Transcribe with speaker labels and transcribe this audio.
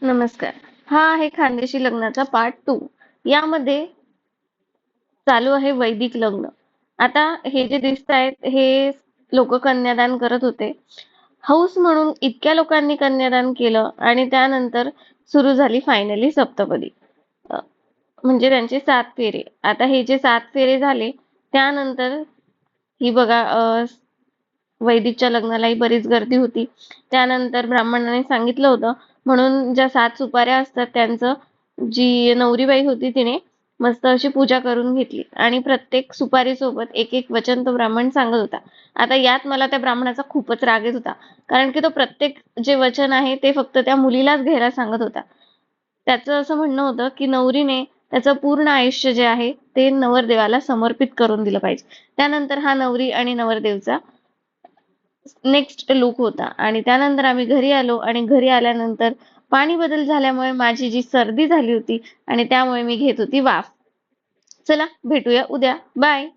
Speaker 1: नमस्कार. हा आहे खानदेशी लग्नाचा पार्ट 2. यामध्ये चालू आहे वैदिक लग्न. आता हे जे दिसत आहेत हे लोक कन्यादान करत होते. हौस म्हणून इतक्या लोकांनी कन्यादान केलं आणि त्यानंतर सुरू झाली फायनली सप्तपदी. अ, म्हणजे त्यांचे 7 फेरे. आता हे जे 7 फेरे झाले त्यानंतर ही बघा वैदिकच्या लग्नालाही बरीच गर्दी होती. त्यानंतर ब्राह्मणाने सांगितलं होतं म्हणून ज्या 7 सुपाऱ्या असतात त्यांचं जी नवरीबाई होती तिने मस्त अशी पूजा करून घेतली आणि प्रत्येक सुपारीसोबत एक-एक वचन तो ब्राह्मण सांगत होता. आता यात मला त्या ब्राह्मणाचा खूपच राग येत होता. कारण की तो प्रत्येक जे वचन आहे ते फक्त त्या मुलीलाच घ्यायला सांगत होता. त्याचं असं म्हणणं होतं की नवरीने त्याचं पूर्ण आयुष्य जे आहे ते नवरदेवाला समर्पित करून दिलं पाहिजे. त्यानंतर हा नवरी आणि नवरदेवचा नेक्स्ट लूक होता आणि त्यानंतर आम्ही घरी आलो आणि घरी आल्यानंतर पाणी बदल झाल्यामुळे माझी जी सर्दी झाली होती आणि त्यामुळे मी घेत होती वाफ. चला भेटूया उद्या. बाय.